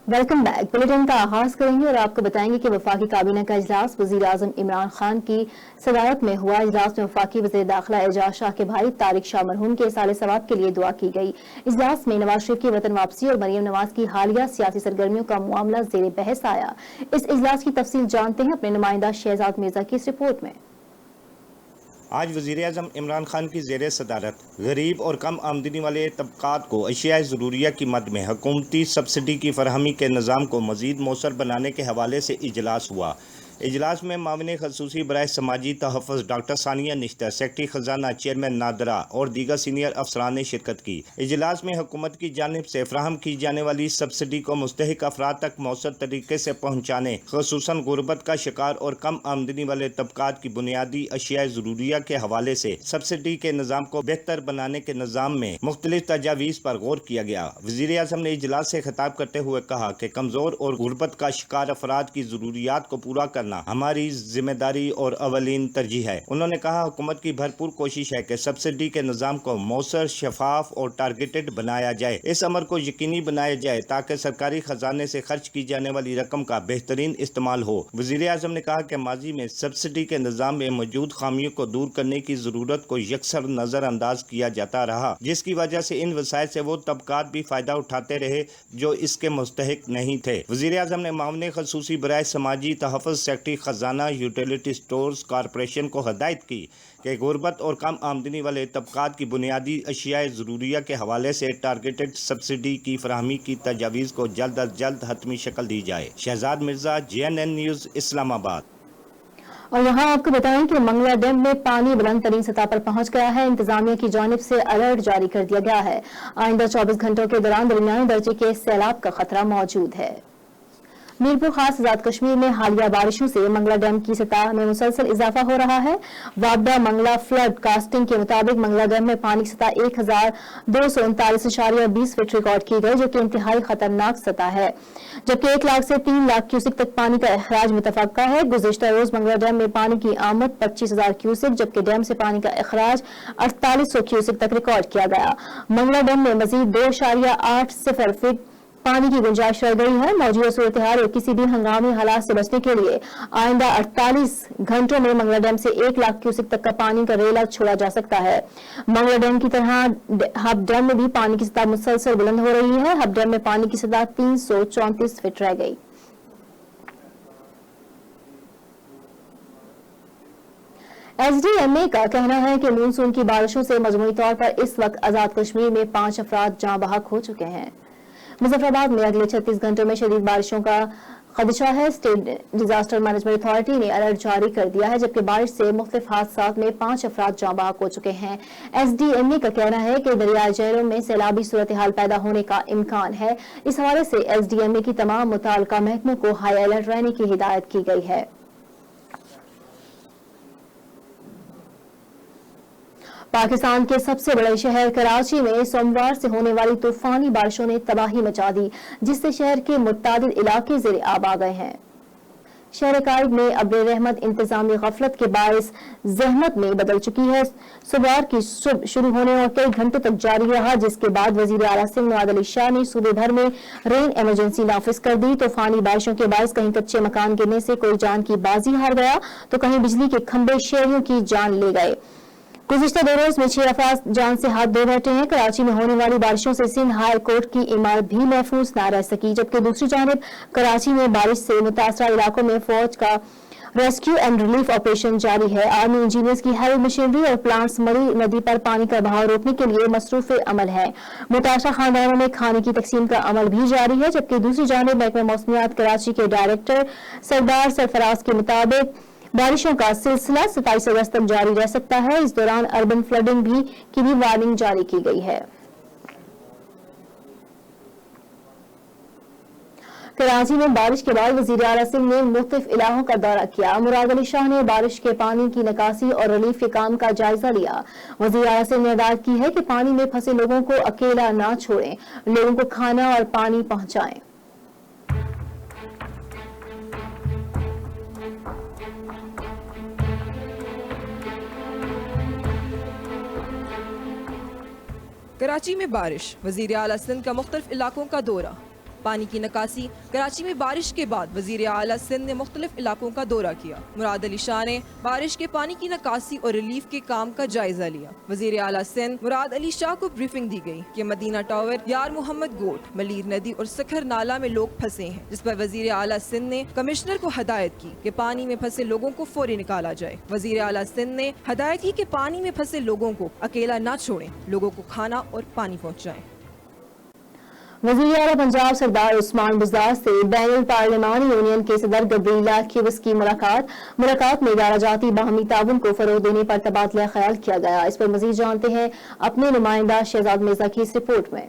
Welcome back. Bulletin का आगाज करेंगे और आपको बताएंगे कि वफाकी काबीना का इजलास वजीर आजम इमरान खान की सदारत में हुआ। इजलास में वफाकी वज़ीर दाखिला एजाज शाह के भाई तारिक शाह मरहूम के साले सवाब के लिए दुआ की गई। इजलास में नवाज शरीफ की वतन वापसी और मरियम नवाज की हालिया सियासी सरगर्मियों का मामला जेर बहस आया। इस इजलास की तफसील जानते हैं अपने नुमाइंदा शहजाद मिर्जा की इस रिपोर्ट में। आज वज़ीर-ए-आज़म इमरान खान की ज़ेर सदारत गरीब और कम आमदनी वाले तबकात को अशियाए ज़रूरिया की मद में हुकूमती सब्सिडी की फरहमी के निज़ाम को मज़ीद मौसर बनाने के हवाले से इजलास हुआ। इजलास में मामले खसूसी बराए समाजी तहफ़्फ़ुज़ डॉक्टर सानिया निश्तर, सेक्रेटरी ख़जाना चेयरमैन नादरा और दीगर सीनियर अफसरान ने शिरकत की। इजलास में हुकूमत की जानिब से फ़राहम की जाने वाली सब्सिडी को मुस्तहिक अफराद तक मौसर तरीके से पहुँचाने, ख़ुसूसन गुर्बत का शिकार और कम आमदनी वाले तबकात की बुनियादी अशियाए ज़रूरिया के हवाले से सब्सिडी के निज़ाम को बेहतर बनाने के निज़ाम में मुख्तलिफ तजावीज़ पर गौर किया गया। वज़ीर-ए-आज़म ने इजलास से खिताब करते हुए कहा कि कमज़ोर और गुर्बत का शिकार अफराद की ज़रूरियात को पूरा करना हमारी जिम्मेदारी और अवलीन तरजीह है। उन्होंने कहा हुकूमत की भरपूर कोशिश है कि सब्सिडी के निज़ाम को मौसर, शफाफ और टारगेटेड बनाया जाए। इस अमर को यकीनी बनाया जाए ताकि सरकारी खजाने से खर्च की जाने वाली रकम का बेहतरीन इस्तेमाल हो। वज़ीर-ए-आज़म ने कहा कि माजी में सब्सिडी के निज़ाम में मौजूद खामियों को दूर करने की ज़रूरत को यकसर नज़रअंदाज किया जाता रहा, जिसकी वजह से इन वसाइल से वो तबकात भी फ़ायदा उठाते रहे जो इसके मुस्तहिक नहीं थे। वज़ीर-ए-आज़म ने मामले खसूसी बराए समाजी तहफ़्फ़ुज़ सेक्रेटरी खजाना यूटिलिटी स्टोर्स कॉरपोरेशन को हदायत की कि गुर्बत और कम आमदनी वाले तबकात की बुनियादी अशियाए ज़रूरिया के हवाले से टारगेटेड सब्सिडी की फराहमी की तजावीज़ को जल्द अज जल्द हतमी शक्ल दी जाए। Shahzad Mirza, JNN News, Islamabad. और यहाँ आपको बताएं कि मंगला डैम में पानी बुलंद तरीन सतह पर पहुंच गया है। इंतजामिया की जानिब से अलर्ट जारी कर दिया गया है। आइंदा 24 घंटों के दौरान दरमियानी दर्जे के सैलाब का खतरा मौजूद है। मीरपुर खास आजाद कश्मीर में हालिया बारिशों से मंगला डैम की सतह में मुसलसल इजाफा हो रहा है। वाबदा मंगला फ्लड कास्टिंग के मुताबिक मंगला डैम में पानी की सतह 1239.20 फीट रिकॉर्ड की गई, जो कि इंतहाई खतरनाक सतह है, जबकि 1 लाख से 3 लाख क्यूसिक तक पानी का अखराज मुतवक्का है। गुज़िश्ता रोज मंगला डैम में पानी की आमद 25,000 क्यूसिक, जबकि डैम से पानी का अखराज 4800 क्यूसिक तक रिकॉर्ड किया गया। मंगला डैम में मजीद 2.80 फीट पानी की गुंजाइश रह गई है। मौजूदा सूरत हाल और किसी भी हंगामी हालात से बचने के लिए आइंदा 48 घंटों में मंगला डैम से 1 लाख क्यूसिक तक का पानी का रेला छोड़ा जा सकता है। मंगला डैम की तरह हब डैम में भी पानी की सतह मुसलसल बुलंद हो रही है। हब डैम में पानी की सतह 334 फीट रह गई। SDMA का कहना है कि मानसून की बारिशों से मजमूई तौर पर इस वक्त आजाद कश्मीर में 5 अफराद जाँ बहक हो चुके हैं। मुजफ्फराबाद में अगले 36 घंटों में शदीद बारिशों का खदशा है। स्टेट डिजास्टर मैनेजमेंट अथॉरिटी ने अलर्ट जारी कर दिया है, जबकि बारिश से मुख्तलिफ हादसात में 5 अफराद जाँ बहक हो चुके हैं। SDMA का कहना है कि दरियाई जहरों में सैलाबी सूरत हाल पैदा होने का इम्कान है। इस हवाले से SDMA की तमाम मुताल्लिका महकमों को हाई अलर्ट रहने की हिदायत की गई है। पाकिस्तान के सबसे बड़े शहर कराची में सोमवार से होने वाली तूफानी बारिशों ने तबाही मचा दी, जिससे शहर के मुत्तादिद इलाके ज़ेरे आब आ गए हैं। शहर कायद में अब्र रहमत इंतजामी गफलत के बायस जहमत में बदल चुकी है। सोमवार की सुबह शुरू होने और कई घंटों तक जारी रहा, जिसके बाद वजीर आला सिंह नवाज अली शाह ने सूबे भर में रेन इमरजेंसी नाफिज कर दी। तूफानी बारिशों के बायस कहीं कच्चे मकान गिरने से कोई जान की बाजी हार गया, तो कहीं बिजली के खंभे शहरियों की जान ले गए। गुज़िश्ता 2 रोज में 6 अफराद जान से हाथ धो बैठे हैं। कराची में होने वाली बारिशों से सिंध हाई कोर्ट की इमारत भी महफूज न रह सकी, जबकि दूसरी जानिब कराची में बारिश से मुतासरा इलाकों में फौज का रेस्क्यू एंड रिलीफ ऑपरेशन जारी है। आर्मी इंजीनियर्स की हैवी मशीनरी और प्लांट्स मरी नदी पर पानी का बहाव रोकने के लिए मसरूफ अमल है। मुतासरा खानदानों में खाने की तकसीम का अमल भी जारी है, जबकि दूसरी जानिब महकमा मौसमियात कराची के डायरेक्टर सरदार सरफराज के मुताबिक बारिशों का सिलसिला 27 अगस्त तक जारी रह सकता है। इस दौरान अर्बन फ्लडिंग की भी वार्निंग जारी की गई है। कराची में बारिश के बाद वजीर आला सिंह ने मुख्तलिफ इलाकों का दौरा किया। मुराद अली शाह ने बारिश के पानी की निकासी और रिलीफ के काम का जायजा लिया। वजीर आला सिंह ने हिदायत की है कि पानी में फंसे लोगों को अकेला ना छोड़ें, लोगों को खाना और पानी पहुंचाएं। कराची में बारिश, वज़ीर आला सिंध का मुख्तलिफ इलाकों का दौरा। پانی کی نکاسی۔ کراچی میں بارش کے بعد وزیر اعلیٰ سندھ نے مختلف علاقوں کا دورہ کیا۔ مراد علی شاہ نے بارش کے پانی کی نکاسی اور ریلیف کے کام کا جائزہ لیا۔ وزیر اعلیٰ سندھ مراد علی شاہ کو بریفنگ دی گئی کہ مدینہ ٹاور، یار محمد گوٹ، ملیر ندی اور سکھر نالہ میں لوگ پھنسے ہیں، جس پر وزیر اعلیٰ سندھ نے کمشنر کو ہدایت کی کہ پانی میں پھنسے لوگوں کو فوری نکالا جائے۔ وزیر اعلیٰ سندھ نے ہدایت کی کہ پانی میں پھنسے لوگوں کو اکیلا نہ چھوڑیں، لوگوں کو کھانا اور پانی پہنچائیں۔ وزیر اعلیٰ پنجاب سردار عثمان بزدار سے بین الپارلیمانی یونین کے صدر گبریلا کیوس کی ملاقات میں غیر جاتی باہمی تعاون کو فروغ دینے پر تبادلہ خیال کیا گیا۔ اس پر مزید جانتے ہیں اپنے نمائندہ شہزاد مرزا کی اس رپورٹ میں۔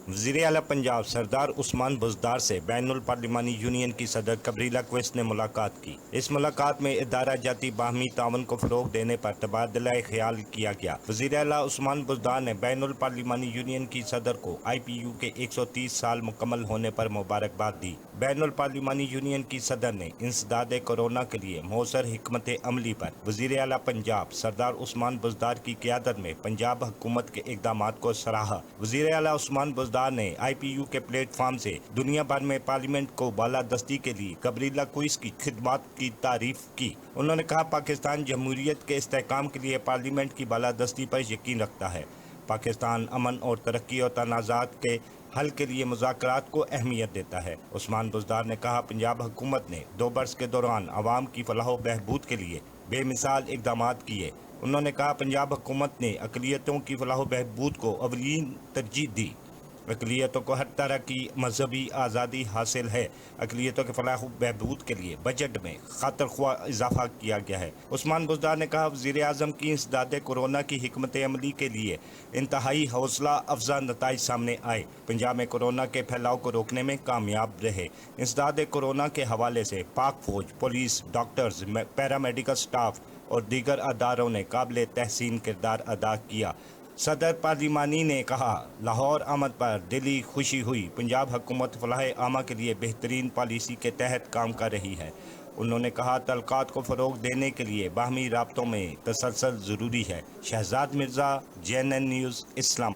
وزیر اعلیٰ پنجاب سردار عثمان بزدار سے بین الپارلیمانی یونین کی صدر گبریلا کیوس نے ملاقات کی۔ اس ملاقات میں ادارہ جاتی باہمی تعاون کو فروغ دینے پر تبادلہ خیال کیا گیا۔ وزیر اعلیٰ عثمان بزدار نے بین الپارلیمانی یونین کی صدر کو IPU کے 130 سال مکمل ہونے پر مبارکباد دی۔ بین الپارلیمانی یونین کی صدر نے انسداد کورونا کے لیے مؤثر حکمت عملی پر وزیر اعلیٰ پنجاب سردار عثمان بزدار کی قیادت میں پنجاب حکومت کے اقدامات کو سراہا۔ وزیر اعلیٰ عثمان بزدار نے IPU کے پلیٹ فارم سے دنیا بھر میں پارلیمنٹ کو بالادستی کے لیے گبریلا کیوس کی خدمات کی تعریف کی۔ انہوں نے کہا پاکستان جمہوریت کے استحکام کے لیے پارلیمنٹ کی بالادستی پر یقین رکھتا ہے۔ پاکستان امن اور ترقی اور تنازعات کے حل کے لیے مذاکرات کو اہمیت دیتا ہے۔ عثمان بزدار نے کہا پنجاب حکومت نے 2 برس کے دوران عوام کی فلاح و بہبود کے لیے بے مثال اقدامات کیے۔ انہوں نے کہا پنجاب حکومت نے اقلیتوں کی فلاح و بہبود کو اولین ترجیح دی۔ اقلیتوں کو ہر طرح کی مذہبی آزادی حاصل ہے۔ اقلیتوں کے فلاح و بہبود کے لیے بجٹ میں خاطر خواہ اضافہ کیا گیا ہے۔ عثمان بزدار نے کہا وزیر اعظم کی انسداد کورونا کی حکمت عملی کے لیے انتہائی حوصلہ افزا نتائج سامنے آئے۔ پنجاب میں کورونا کے پھیلاؤ کو روکنے میں کامیاب رہے۔ انسداد کورونا کے حوالے سے پاک فوج، پولیس، ڈاکٹرز، پیرامیڈیکل سٹاف اور دیگر اداروں نے قابل تحسین کردار ادا کیا۔ صدر پارلیمانی نے کہا لاہور آمد پر دلی خوشی ہوئی۔ پنجاب حکومت فلاح عامہ کے لیے بہترین پالیسی کے تحت کام کر رہی ہے۔ انہوں نے کہا تعلقات کو فروغ دینے کے لیے باہمی رابطوں میں تسلسل ضروری ہے۔ شہزاد مرزا، JNN نیوز، اسلام۔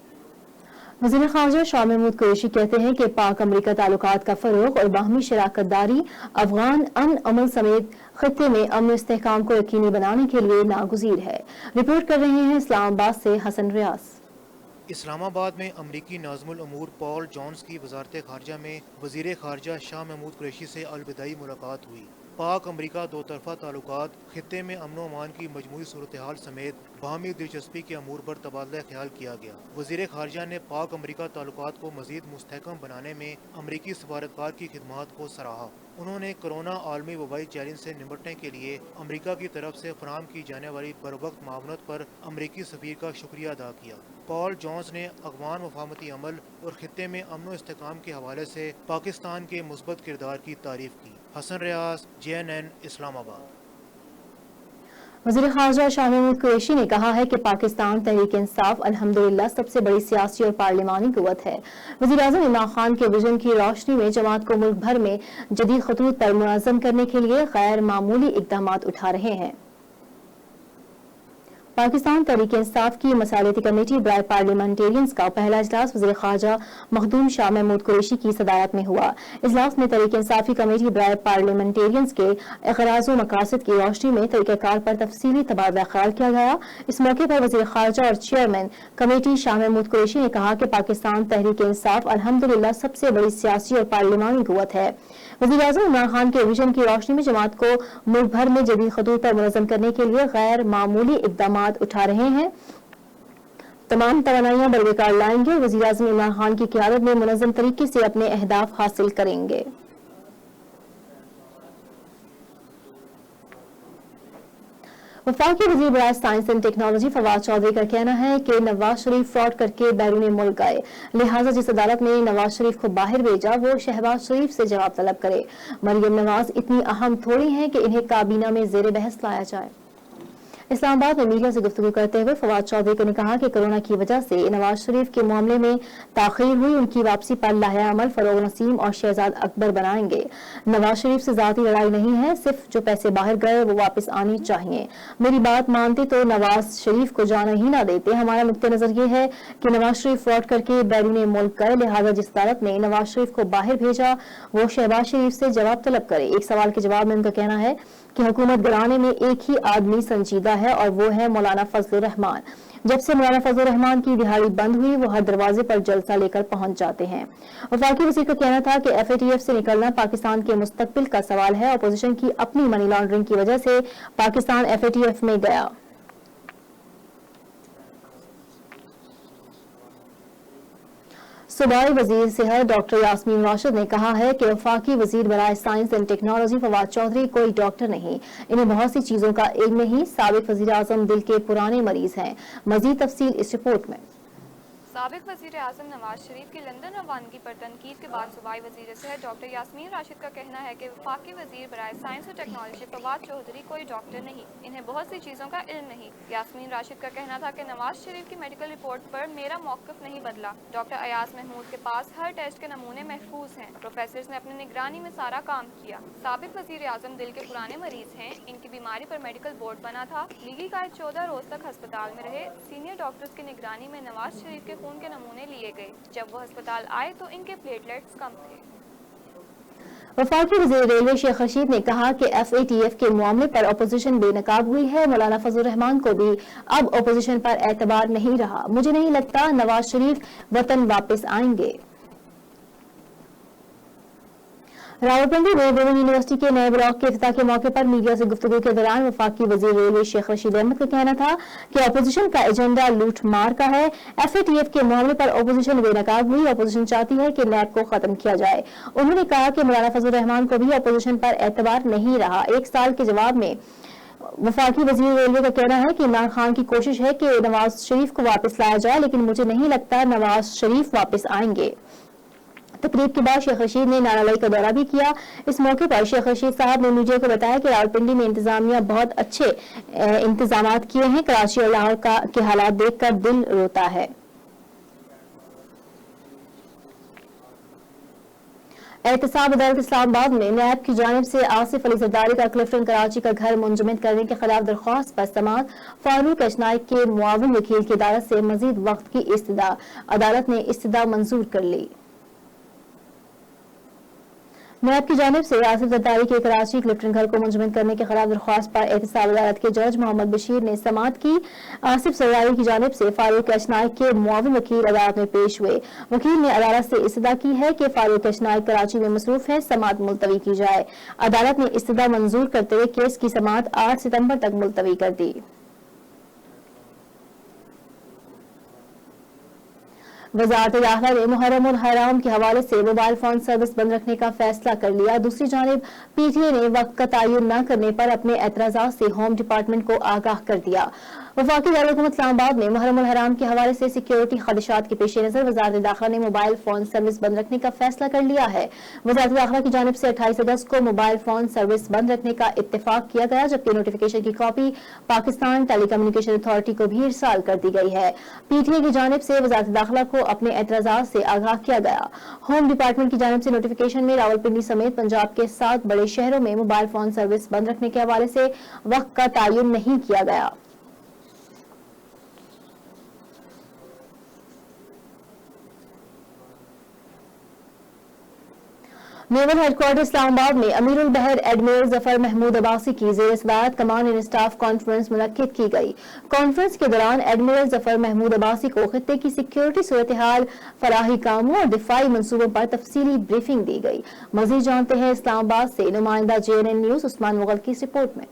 وزیر خارجہ شاہ محمود قریشی کہتے ہیں کہ پاک امریکہ تعلقات کا فروغ اور باہمی شراکت داری افغان امن سمیت خطے میں امن استحکام کو یقینی بنانے کے لیے ناگزیر ہے۔ رپورٹ کر رہے ہیں اسلام آباد سے حسن ریاض۔ اسلام آباد میں امریکی ناظم الامور پال جونز کی وزارت خارجہ میں وزیر خارجہ شاہ محمود قریشی سے الوداعی ملاقات ہوئی۔ پاک امریکہ 2 طرفہ تعلقات، خطے میں امن و امان کی مجموعی صورتحال سمیت باہمی دلچسپی کے امور پر تبادلہ خیال کیا گیا۔ وزیر خارجہ نے پاک امریکہ تعلقات کو مزید مستحکم بنانے میں امریکی سفارتکار کی خدمات کو سراہا۔ انہوں نے کرونا عالمی وبائی چیلنج سے نمٹنے کے لیے امریکہ کی طرف سے فراہم کی جانے والی بروقت معاونت پر امریکی سفیر کا شکریہ ادا کیا۔ پال جونز نے افغان مفاہمتی عمل اور خطے میں امن و استحکام کے حوالے سے پاکستان کے مثبت کردار کی تعریف کی۔ حسن ریاض، JNN، اسلام آباد۔ وزیر خارجہ شاہ محمود قریشی نے کہا ہے کہ پاکستان تحریک انصاف الحمدللہ سب سے بڑی سیاسی اور پارلیمانی قوت ہے۔ وزیر اعظم عمران خان کے وژن کی روشنی میں جماعت کو ملک بھر میں جدید خطوط پر منظم کرنے کے لیے غیر معمولی اقدامات اٹھا رہے ہیں۔ پاکستان تحریک انصاف کی مصالحتی کمیٹی برائے پارلیمنٹیرینز کا پہلا اجلاس وزیر خارجہ مخدوم شاہ محمود قریشی کی صدارت میں ہوا۔ اجلاس میں تحریک انصافی کمیٹی برائے پارلیمنٹیرینز کے اغراض و مقاصد کی روشنی میں طریقہ کار پر تفصیلی تبادلہ خیال کیا گیا۔ اس موقع پر وزیر خارجہ اور چیئرمین کمیٹی شاہ محمود قریشی نے کہا کہ پاکستان تحریک انصاف الحمدللہ سب سے بڑی سیاسی اور پارلیمانی قوت ہے۔ وزیر اعظم عمران خان کے وژن کی روشنی میں جماعت کو ملک بھر میں جدید خطوط پر منظم کرنے کے لیے غیر معمولی اقدامات اٹھا رہے ہیں۔ تمام توانائیاں بروقار لائیں گے۔ وزیر اعظم عمران خان کی قیادت میں منظم طریقے سے اپنے اہداف حاصل کریں گے۔ وفاقی وزیر برائے science and technology Fawad Chaudhry کا کہنا ہے کہ نواز شریف فراڈ کر کے بیرون ملک گئے، لہٰذا جس عدالت نے نواز شریف کو باہر بھیجا وہ شہباز شریف سے جواب طلب کرے۔ مریم نواز اتنی اہم تھوڑی ہیں کہ انہیں کابینہ میں زیر بحث لایا جائے۔ اسلام آباد میں میڈیا سے گفتگو کرتے ہوئے فواد چودھری نے کہا کہ کورونا کی وجہ سے نواز شریف کے معاملے میں تاخیر ہوئی، ان کی واپسی پر لاہے عمل فروغ نسیم اور شہزاد اکبر بنائیں گے۔ نواز شریف سے ذاتی لڑائی نہیں ہے، صرف جو پیسے باہر گئے وہ واپس آنی چاہیے۔ میری بات مانتے تو نواز شریف کو جانے ہی نہ دیتے۔ ہمارا نقطہ نظر یہ ہے کہ نواز شریف فراڈ کر کے بیرون ملک گئے، لہٰذا جس عدالت نے نواز شریف کو باہر بھیجا وہ شہباز شریف سے جواب طلب کرے۔ ایک سوال کے جواب میں ان کا کہنا ہے کہ حکومت گرانے میں ایک ہی آدمی سنجیدہ ہے اور وہ ہے مولانا فضل الرحمان۔ جب سے مولانا فضل الرحمان کی دہاڑی بند ہوئی وہ ہر دروازے پر جلسہ لے کر پہنچ جاتے ہیں۔ وفاقی وزیر کا کہنا تھا کہ FATF سے نکلنا پاکستان کے مستقبل کا سوال ہے۔ اپوزیشن کی اپنی منی لانڈرنگ کی وجہ سے پاکستان FATF میں گیا۔ صوبائی وزیر صحت ڈاکٹر یاسمین راشد نے کہا ہے کہ وفاقی وزیر برائے science and technology Fawad Chaudhry کوئی ڈاکٹر نہیں، انہیں بہت سی چیزوں کا علم نہیں۔ سابق وزیر اعظم دل کے پرانے مریض ہیں۔ مزید تفصیل اس رپورٹ میں۔ سابق وزیر اعظم نواز شریف کی لندن روانگی پر تنقید کے بعد صوبائی وزیر صحت ڈاکٹر یاسمین راشد کا کہنا ہے کہ وفاقی وزیر برائے سائنس اور ٹیکنالوجی فواد چودھری کوئی ڈاکٹر نہیں، انہیں بہت سی چیزوں کا علم نہیں۔ یاسمین راشد کا کہنا تھا کہ نواز شریف کی میڈیکل رپورٹ پر میرا موقف نہیں بدلا۔ ڈاکٹر ایاز محمود کے پاس ہر ٹیسٹ کے نمونے محفوظ ہیں، پروفیسرز نے اپنی نگرانی میں سارا کام کیا۔ سابق وزیر اعظم دل کے پرانے مریض ہیں، ان کی بیماری پر میڈیکل بورڈ بنا تھا۔ لیگی قائد 14 روز تک ہسپتال میں رہے۔ سینئر ڈاکٹرز کی نگرانی میں نواز شریف کے خون کے نمونے لیے گئے۔ جب وہ ہسپتال آئے تو ان کے پلیٹلیٹس کم تھے۔ وفاقی وزیر ریلوے شیخ رشید نے کہا کہ FATF کے معاملے پر اپوزیشن بے نقاب ہوئی ہے۔ مولانا فضل الرحمان کو بھی اب اپوزیشن پر اعتبار نہیں رہا۔ مجھے نہیں لگتا نواز شریف وطن واپس آئیں گے۔ راولپنڈی میں ویمن یونیورسٹی کے نئے بلاک کے افتتاح کے موقع پر میڈیا سے گفتگو کے دوران وفاقی وزیر ریلوے شیخ رشید احمد کا کہنا تھا کہ اپوزیشن کا ایجنڈا لوٹ مار کا ہے۔ FATF کے معاملے پر اپوزیشن بے نقاب ہوئی۔ اپوزیشن چاہتی ہے کہ نیب کو ختم کیا جائے۔ انہوں نے کہا کہ مولانا فضل الرحمان کو بھی اپوزیشن پر اعتبار نہیں رہا۔ ایک سال کے جواب میں وفاقی وزیر ریلوے کا کہنا ہے کہ عمران خان کی کوشش ہے کہ نواز شریف کو واپس لایا جائے، لیکن مجھے نہیں لگتا نواز شریف واپس آئیں گے۔ تقریب کے بعد شیخ رشید نے نارالائی کا دورہ بھی کیا۔ اس موقع پر شیخ رشید صاحب نے میڈیا کو بتایا کہ راولپنڈی میں انتظامیہ بہت اچھے انتظامات کیے ہیں، کراچی اور لاہور کے حالات دیکھ کر دل روتا ہے۔ احتساب عدالت اسلام آباد میں نیب کی جانب سے آصف علی زرداری کا کلفٹن کراچی کا گھر منجمد کرنے کے خلاف درخواست پر سماعت۔ فاروق اشنائک کے معاون وکیل کی عدالت سے مزید وقت کی استدعا، عدالت نے استدعا منظور کر لی۔ نیب کی جانب سے آصف زرداری کے کراچی کلفٹن گھر کو منجمد کرنے کے خلاف درخواست پر احتساب عدالت کے جج محمد بشیر نے سماعت کی۔ آصف زرداری کی جانب سے فاروق اشنائک کے معاون وکیل عدالت میں پیش ہوئے۔ وکیل نے عدالت سے استدعا کی ہے کہ فاروق اشنائک کراچی میں مصروف ہے، سماعت ملتوی کی جائے۔ عدالت نے استدعا منظور کرتے ہوئے کیس کی سماعت 8 ستمبر تک ملتوی کر دی۔ وزارت داخلہ نے محرم الحرام کے حوالے سے موبائل فون سروس بند رکھنے کا فیصلہ کر لیا۔ دوسری جانب PTA نے وقت کا تعین نہ کرنے پر اپنے اعتراضات سے ہوم ڈپارٹمنٹ کو آگاہ کر دیا۔ وفاقی دارالحکومت اسلام آباد میں محرم الحرام کے حوالے سے سیکیورٹی خدشات کے پیش نظر وزارت داخلہ نے موبائل فون سروس بند رکھنے کا فیصلہ کر لیا ہے۔ وزارت داخلہ کی جانب سے 28 اگست کو موبائل فون سروس بند رکھنے کا اتفاق کیا گیا، جبکہ نوٹیفیکیشن کی کاپی پاکستان ٹیلی کمیونیکیشن اتھارٹی کو بھی ارسال کر دی گئی ہے۔ PTA کی جانب سے وزارت داخلہ کو اپنے اعتراضات سے آگاہ کیا گیا۔ ہوم ڈپارٹمنٹ کی جانب سے نوٹیفیکیشن میں راولپنڈی سمیت پنجاب کے 7 بڑے شہروں میں موبائل فون سروس بند رکھنے کے حوالے سے وقت کا تعین نہیں کیا گیا۔ نیول ہیڈ کوارٹر اسلام آباد میں امیر البحر ایڈمرل ظفر محمود عباسی کی زیر صدارت کمانڈ اینڈ اسٹاف کانفرنس منعقد کی گئی۔ کانفرنس کے دوران ایڈمرل ظفر محمود عباسی کو خطے کی سیکیورٹی صورتحال، فلاحی کاموں اور دفاعی منصوبوں پر تفصیلی بریفنگ دی گئی۔ مزید جانتے ہیں اسلام آباد سے نمائندہ JNN نیوز عثمان مغل کی اس رپورٹ میں۔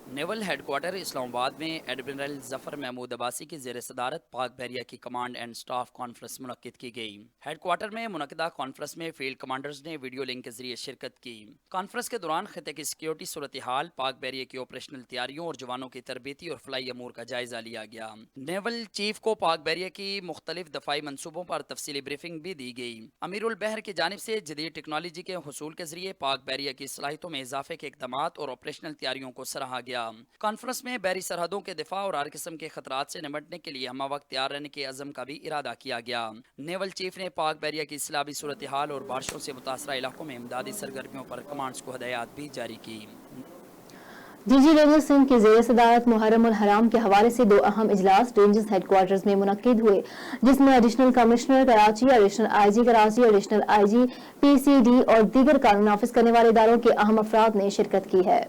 نیول ہیڈ کوارٹر اسلام آباد میں ایڈمرل ظفر محمود عباسی کی زیر صدارت پاک بحریہ کی کمانڈ اینڈ سٹاف کانفرنس منعقد کی گئی۔ ہیڈ کوارٹر میں منعقدہ کانفرنس میں فیلڈ کمانڈرز نے ویڈیو لنک کے ذریعے شرکت کی۔ کانفرنس کے دوران خطے کی سیکیورٹی صورتحال، پاک بحریہ کی آپریشنل تیاریوں اور جوانوں کی تربیتی اور فلاحی امور کا جائزہ لیا گیا۔ نیول چیف کو پاک بحریہ کی مختلف دفاعی منصوبوں پر تفصیلی بریفنگ بھی دی گئی۔ امیر البحر کی جانب سے جدید ٹیکنالوجی کے حصول کے ذریعے پاک بحریہ کی صلاحیتوں میں اضافے کے اقدامات اور آپریشنل تیاریوں کو سراہا گیا۔ किया। कॉन्फ्रेंस में बहरी सरहदों के दिफा और हर किस्म के खतरात से निपटने के लिए हम वक्त तैयार रहने के अज़म का भी इरादा किया गया। नेवल चीफ ने पाक बहरिया की इस्लामी सूरत हाल और बारिशों से मुतासरा इलाकों में इमदादी सरगर्मियों पर कमांड्स को हदायत भी जारी की। डीजी रेंजर्स सिंध की जेर सदारत मुहर्रम उल हराम के हवाले से 2 अहम इजलास रेंजर्स हेडक्वार्टर्स में मुनक्किद हुए, जिसमें additional commissioner Karachi, additional IG Karachi, additional IG PCD और दीगर कानून नाफिज करने वाले इदारों के अहम अफराद ने शिरकत की है।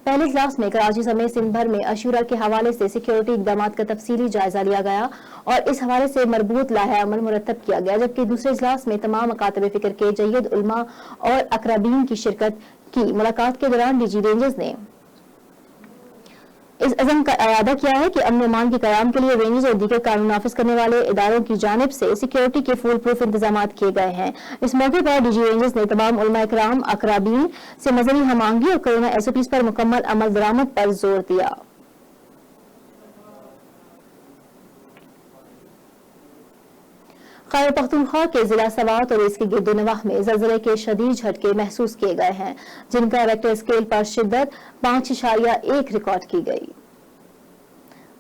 पहले इजलास में कराची समेत सिंध भर में अशूरा के हवाले से सिक्योरिटी इकदाम का तफसीली जायजा लिया गया और इस हवाले से मरबूत लाहे अमल मुरतब किया गया, जबकि दूसरे इजलास में तमाम मकातब फिक्र के जय्यद उलमा और अकरबीन की शिरकत की। मुलाकात के दौरान डीजी रेंजर्स ने इस अज़म का इरादा किया है कि अमन अमान के क़याम के लिए रेंजर्स और दीगर कानून नाफिज करने वाले इदारों की जानिब से सिक्योरिटी के फुल प्रूफ इंतजाम किए गए हैं। इस मौके पर डीजी रेंजर्स ने तमाम उलमा इकराम अकराबीन से मजहबी हमांगी और कोरोना एसओपीज़ पर मुकम्मल अमल दरामद पर जोर दिया। खैबर पख्तूनख्वा के जिला सवात और इसके गिरदोनवाह में ज़लज़ले के शदीद झटके महसूस किए गए हैं, जिनका रेक्टर स्केल पर शिद्दत 5.1 रिकॉर्ड की गई।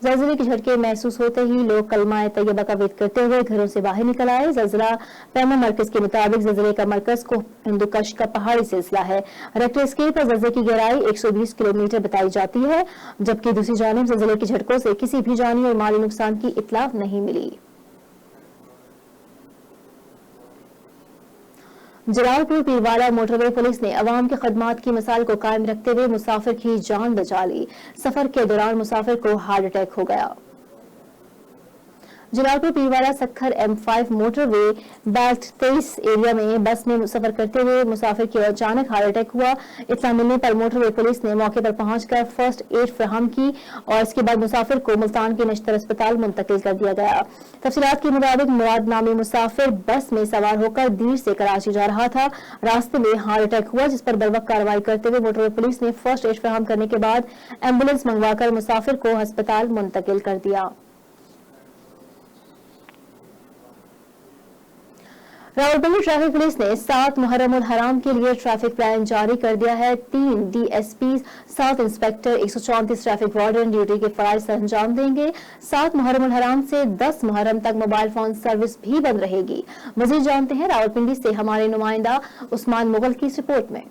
ज़लज़ले के झटके महसूस होते ही लोग कलमा तैयबा का विद करते हुए घरों से बाहर निकल आए। ज़लज़ला पैमा मरकज के मुताबिक ज़लज़ले का मरकज को हिंदुकश का पहाड़ी सिलसिला है। रेक्टर स्केल पर ज़लज़ले की गहराई 120 किलोमीटर बताई जाती है, जबकि दूसरी जानिब ज़लज़ले के झटकों से किसी भी जानी और माली नुकसान की इत्तला नहीं मिली। जलालपुर पीरवाला मोटरवे पुलिस ने अवाम की खदमात की मिसाल को कायम रखते हुए मुसाफिर की जान बचा ली। सफर के दौरान मुसाफिर को हार्ट अटैक हो गया। Jalalpur Pirwala Sukkur M5 motorway belt 23 area में बस में सफर करते हुए मुसाफिर की अचानक हार्ट अटैक हुआ। इत्तला मिलने पर मोटरवे पुलिस ने मौके पर पहुंचकर फर्स्ट एड फराहम की और इसके बाद मुसाफिर को मुल्तान के नश्तर अस्पताल मुंतकिल कर दिया गया। तफसीलात के मुताबिक मुराद नामी मुसाफिर बस में सवार होकर दीर से कराची जा रहा था। रास्ते में हार्ट अटैक हुआ, जिस पर बर्वक्त कार्रवाई करते हुए मोटरवे पुलिस ने फर्स्ट एड फराहम करने के बाद एम्बुलेंस मंगवाकर मुसाफिर को अस्पताल मुंतकिल कर दिया। रावलपिंडी ट्रैफिक पुलिस ने 7 मुहर्रम उल हराम के लिए ट्रैफिक प्लान जारी कर दिया है। 3 DSP, 7 inspector, 134 traffic warden duty के फराइज अंजाम देंगे। 7 मुहर्रम उल हराम से 10 मुहर्रम तक मोबाइल फोन सर्विस भी बंद रहेगी। मजीद जानते हैं रावलपिंडी से हमारे नुमाइंदा उस्मान मुगल की रिपोर्ट में।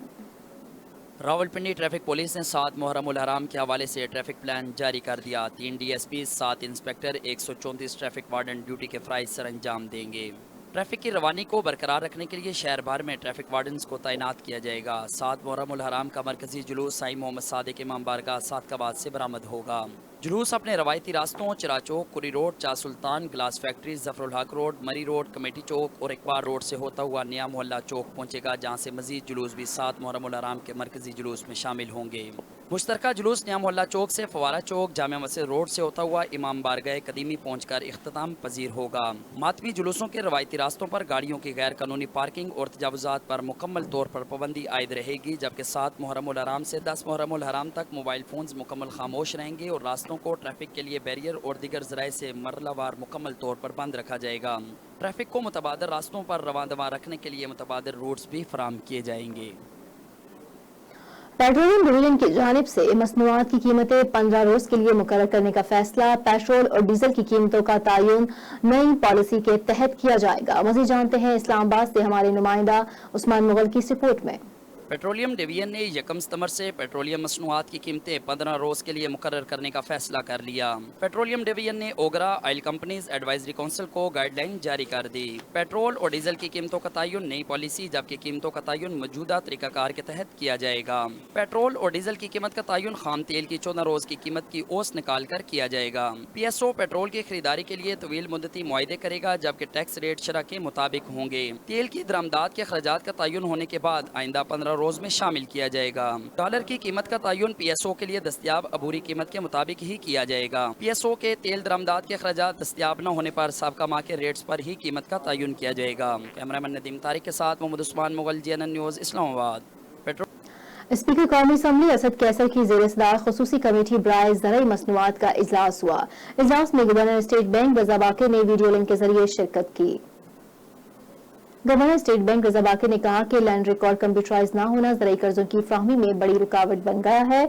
रावलपिंडी ट्रैफिक पुलिस ने 7 मुहर्रम उल हराम के हवाले से ट्रैफिक प्लान जारी कर दिया। 3 DSP, 7 inspector, 134 traffic warden duty के फराइज सर अंजाम देंगे। ट्रैफिक की रवानी को बरकरार रखने के लिए शहर भर में ट्रैफिक वार्डन्स को तैनात किया जाएगा। 7 मुहर्रम उल हराम का मरकजी जुलूस साईं मोहम्मद सादिक इमाम बारगाह सादकाबाद से बरामद होगा। जुलूस अपने रवायती रास्तों चिरा चौक, कुरी रोड, चाह सुल्तान, ग्लास फैक्ट्री, जफरुल हक रोड, मरी रोड, कमेटी चौक और इकबार रोड से होता हुआ नया मोहल्ला चौक पहुंचेगा, जहां से मजीद जुलूस भी 7 मुहर्रम उल हराम के मरकजी जुलूस में शामिल होंगे। मुश्तरका जुलूस नया मोहल्ला चौक से फवारा चौक, जामिया मस्जिद रोड से होता हुआ इमाम बारगाह कदीमी पहुंचकर इख्तिताम पजीर होगा। मातमी जुलूसों के रवायती रास्तों पर गाड़ियों की गैर कानूनी पार्किंग और तजावुजात पर मुकम्मल तौर पर पाबंदी आयद रहेगी, जबकि 7 मुहर्रम उल हराम से 10 मुहर्रम उल हराम तक मोबाइल फोन्स मुकम्मल खामोश रहेंगे और रास्तों को ट्रैफिक के लिए बैरियर और दीगर ज़राए से मरलावार मुकम्मल तौर पर बंद रखा जाएगा। ट्रैफिक को मुतबादर रास्तों पर रवां दवा रखने के लिए मुतबादर रूट्स भी फराहम किए जाएंगे। पेट्रोलियम डिवीजन की जानिब से मसनूआत की कीमतें 15 रोज के लिए मुकर्रर करने का फैसला। पेट्रोल और डीजल की कीमतों का तयन नई पॉलिसी के तहत किया जाएगा। मज़ीद जानते हैं इस्लामाबाद से हमारे नुमाइंदा उस्मान मुगल की रिपोर्ट में। पेट्रोलियम डिवीजन ने 1 सितंबर से पेट्रोलियम मसनूआत की कीमतें 15 रोज के लिए मुकर्रर करने का फैसला कर लिया। पेट्रोलियम डिवीजन ने ओगरा ऑयल कंपनीज एडवाइजरी काउंसिल को गाइडलाइन जारी कर दी। पेट्रोल और डीजल की कीमतों का तयन नई पॉलिसी, जबकि कीमतों का तयन मौजूदा तरीकाकार के तहत किया जाएगा। पेट्रोल और डीजल की कीमत का तयन खाम तेल की 14 रोज की कीमत की ओस निकाल कर किया जाएगा। PSO पेट्रोल की खरीदारी के लिए तवील मुद्दती मुआहदे करेगा, जबकि टैक्स रेट शरह के मुताबिक होंगे। तेल की दरामदात के अखराजात का तयन होने के बाद आइंदा 15 रोज में शामिल किया जाएगा। डॉलर की कीमत का तयन PSO के लिए दस्तयाब अबूरी कीमत के मुताबिक ही किया जाएगा। PSO के तेल दरामदात के अखराजात दस्तयाब न होने पर साबका माह के रेट्स पर ही कीमत का तयन किया जाएगा। कैमरामैन नदीम तारिक के साथ Mohammad Usman Mughal, GNN News, Islamabad. Speaker कौमी असम्बली असद कैसर की ज़ेर सदार खुसूसी कमेटी बराए ज़राई मसनूआत का इजलास हुआ। इजलास में गवर्नर स्टेट बैंक रज़ा बाक़िर ने वीडियो लिंक के जरिए शिरकत की। गवर्नर स्टेट बैंक रज़ा बाक़िर ने कहा कि लैंड रिकॉर्ड कंप्यूटराइज न होना ज़राई कर्जों की फ्राहमी में बड़ी रुकावट बन गया है।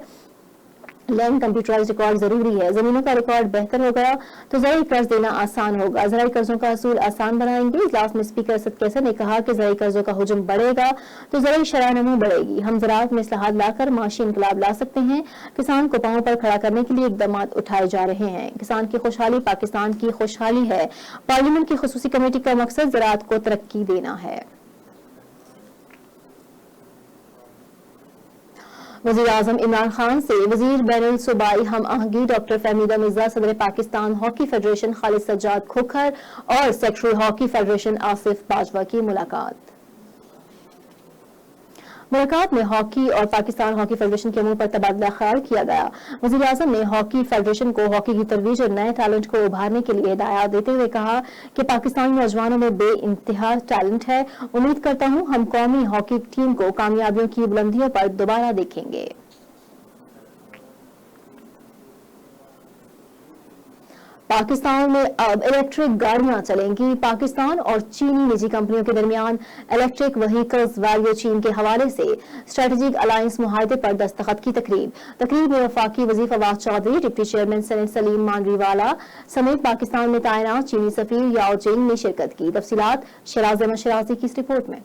लैंड कंप्यूटराइज रिकॉर्ड जरूरी है। जमीनों का रिकॉर्ड बेहतर हो गया तो ज़राई कर्ज देना आसान होगा। ज़राई कर्जों का असूल आसान बनाएंगे। इजलास में स्पीकर असद कैसर ने कहा कि ज़राई कर्जों का हुजूम बढ़ेगा तो ज़राई शरह-नमू बढ़ेगी। हम ज़राअत में इस्लाहात लाकर माशी इनकलाब ला सकते हैं। किसान को पांव पर खड़ा करने के लिए इक़दामात उठाए जा रहे हैं। किसान की खुशहाली पाकिस्तान की खुशहाली है। पार्लियामेंट की खुसूसी कमेटी का मकसद ज़राअत को तरक्की देना है। वज़ीर आज़म इमरान खान से वज़ीर बैनुल सूबाई हम आहंगी डॉक्टर फहमीदा मिर्जा, सदर पाकिस्तान हॉकी फेडरेशन खालिद सज्जाद खोखर और secretary hockey federation Asif Bajwa की मुलाकात में हॉकी और पाकिस्तान हॉकी फेडरेशन के अमूर पर तबादला ख्याल किया गया। वज़ीर आज़म ने हॉकी फेडरेशन को हॉकी की तरवीज और नए टैलेंट को उभारने के लिए हिदायत देते हुए कहा कि पाकिस्तानी नौजवानों में बेइंतहा टैलेंट है। उम्मीद करता हूं हम कौमी हॉकी टीम को कामयाबियों की बुलंदियों पर दोबारा देखेंगे। पाकिस्तान में अब इलेक्ट्रिक गाड़ियां चलेंगी। पाकिस्तान और चीनी निजी कंपनियों के दरमियान इलेक्ट्रिक व्हीकल्स वैल्यू चेन के हवाले से स्ट्रेटेजिक अलायंस मुआहदे पर दस्तखत की तकरीब में वफाकी वज़ीर Fawad Chaudhry, deputy chairman senate Saleem Mandviwala समेत पाकिस्तान में तैनात चीनी सफीर याओ जिंग ने शिरकत की। तफसीलात शराज अहमद शराजी की इस रिपोर्ट में।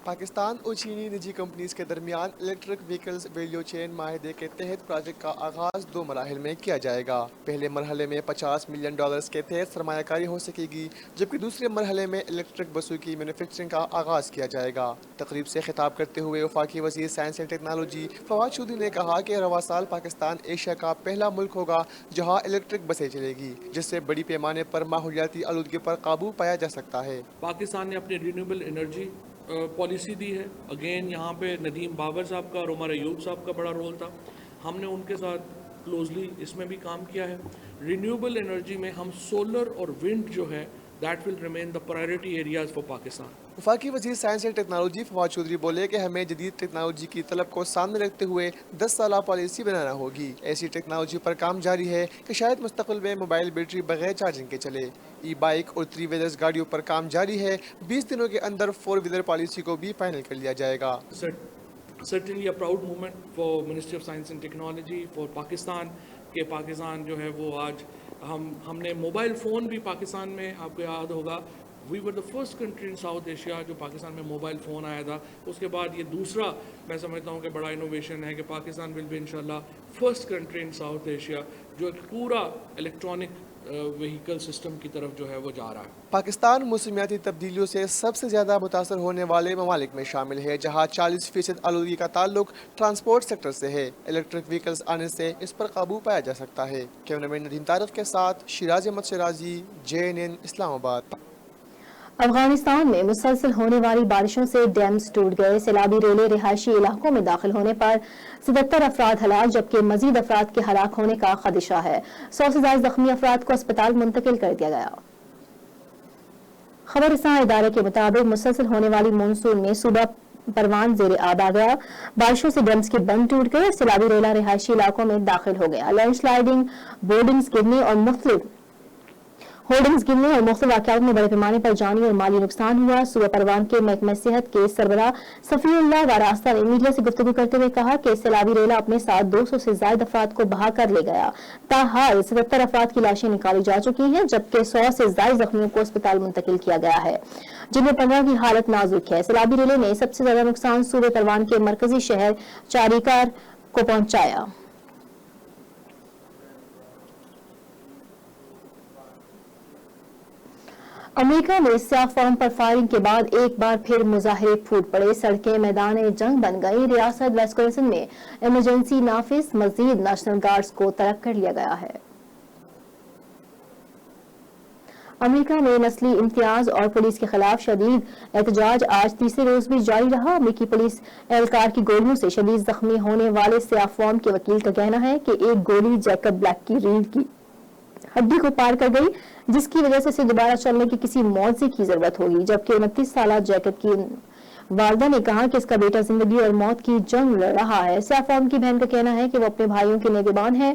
पाकिस्तान और चीनी निजी कंपनीज के दरमियान इलेक्ट्रिक व्हीकल्स वैल्यू चेन माहिदे के तहत प्रोजेक्ट का आगाज 2 मराहिल में किया जाएगा। पहले मरहले में $50 मिलियन के तहत सरमायाकारी हो सकेगी, जबकि दूसरे मरहले में इलेक्ट्रिक बसों की मैन्युफैक्चरिंग का आगाज किया जाएगा। तकरीब से खिताब करते हुए वफाकी वज़ीर science and technology Fawad Chaudhry ने कहा कि रवा साल पाकिस्तान एशिया का पहला मुल्क होगा जहाँ इलेक्ट्रिक बसें चलेगी, जिससे बड़ी पैमाने पर माहौलियाती आलूदगी पर काबू पाया जा सकता है। पाकिस्तान ने अपनी रिन्यूएबल एनर्जी पॉलिसी दी है। अगेन यहाँ पे नदीम बाबर साहब का और उमर अयूब साहब का बड़ा रोल था। हमने उनके साथ क्लोजली इसमें भी काम किया है। रिन्यूएबल एनर्जी में हम सोलर और विंड जो है that will remain the priority areas for Pakistan. वफाकी वज़ीर science and technology Fawad Chaudhry बोले कि हमें जदीद टेक्नोलॉजी की तलब को सामने रखते हुए 10 साला पॉलिसी बनाना होगी। ऐसी टेक्नोलॉजी पर काम जारी है कि शायद मुस्तक़बिल में मोबाइल बैटरी बगैर चार्जिंग के चले। ई बाइक और 3 व्हीलर्स गाड़ियों पर काम जारी है। 20 दिनों के अंदर 4 व्हीलर पॉलिसी को भी फाइनल कर लिया जाएगा। Certainly a proud moment for ministry of science and technology for Pakistan के पाकिस्तान जो है वो आज हमने मोबाइल फ़ोन भी पाकिस्तान में, आपको याद होगा, we were the first country in South Asia जो पाकिस्तान में मोबाइल फ़ोन आया था। उसके बाद ये दूसरा मैं समझता हूँ कि बड़ा इनोवेशन है कि पाकिस्तान विल बी इंशाल्लाह first country in South Asia जो एक पूरा इलेक्ट्रॉनिक व्हीकल सिस्टम की तरफ जो है वो जा रहा है। पाकिस्तान मौसमियाती तब्दीलियों से सबसे ज़्यादा मुतासर होने वाले ममालिक में शामिल है, जहाँ 40% आलूदगी का ताल्लुक ट्रांसपोर्ट सेक्टर से है। इलेक्ट्रिक व्हीकल्स आने से इस पर काबू पाया जा सकता है। कैमरामैन नदीम तारक के साथ शिराज अहमद शराजी, JNN इस्लामाबाद। अफगानिस्तान में मुसलसल होने वाली बारिशों से डैम्स टूट गए। सैलाबी रेलें रिहायशी इलाकों में दाखिल होने पर 77 अफराद हलाक, जबकि मजीद अफराद के हलाक होने का खदशा है। 100 से ज्यादा जख्मी अफराद को अस्पताल मुंतकिल कर दिया गया। खबर रसां इदारे के मुताबिक मुसलसल होने वाली मानसून में सूबा परवान जेर आब आ गया। बारिशों से डैम्स के बंद टूट गए। सैलाबी रेला रिहायशी इलाकों में दाखिल हो गया। लैंडस्लाइडिंग, बोर्डिंग्स गिरने और मुख्तलिफ होर्डिंग्स गिरने और मुख्तलिफ वाक़यात में बड़े पैमाने पर जानी और माली नुकसान हुआ। सूबा परवान के महकमा सेहत के सरबराह सफीउल्लाह वारास्ता ने मीडिया से गुफ्तगू करते हुए कहा कि सैलाबी रेला अपने साथ 200 से ज्यादा अफराद को बहा कर ले गया। ताहाल 77 अफराद की लाशें निकाली जा चुकी हैं, जबकि 100 से ज्यादा जख्मियों को अस्पताल मुंतकिल किया गया है, जिनमें 15 की हालत नाजुक है। सैलाबी रेले ने सबसे ज्यादा नुकसान सूबे परवान के मरकजी शहर चारिकार को पहुंचाया। अमेरिका में स्याह फॉर्म पर फायरिंग के बाद एक बार फिर मुजाहिरे फूट पड़े। सड़कें मैदान जंग बन गई। रियासत विस्कॉन्सिन में इमरजेंसी नाफिज, मजीद नेशनल गार्ड्स को तलब कर लिया गया है। अमेरिका में नस्ली इम्तियाज और पुलिस के खिलाफ शदीद एहतजाज आज तीसरे रोज भी जारी रहा। अमेरिकी पुलिस एहलकार की गोलियों से शदीद जख्मी होने वाले स्याह फॉर्म के वकील का कहना है कि एक गोली जैकब ब्लैक की रीढ़ की हड्डी को पार कर गई, जिसकी वजह से दोबारा चलने की किसी मौजे की जरूरत होगी। जबकि 29 साल जैकब की वालदा ने कहा कि इसका बेटा जिंदगी और मौत की जंग लड़ रहा है। स्याह फॉर्म की बहन का कहना है कि वो अपने भाइयों के निगहबान है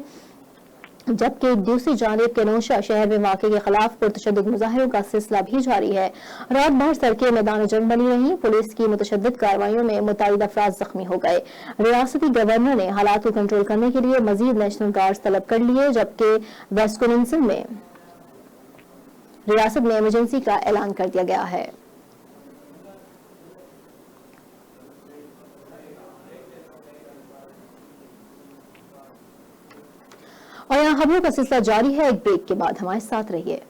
जबकि दूसरी जानिब केनोशा शहर में वाक़े के खिलाफ पुरतशद्दुद मुजाहिरों का सिलसिला भी जारी है। रात भर सड़कें मैदान जंग बनी रही। पुलिस की मुतशद्दिद कार्रवाइयों में मुतअद्दिद अफराद जख्मी हो गए। रियासती गवर्नर ने हालात को कंट्रोल करने के लिए मजीद नेशनल गार्ड्स तलब कर लिए, जबकि वेस्टकॉन्सिन में रियासत में इमरजेंसी का ऐलान कर दिया गया है। और यहाँ खबरों का सिलसिला जारी है। एक ब्रेक के बाद हमारे साथ रहिए।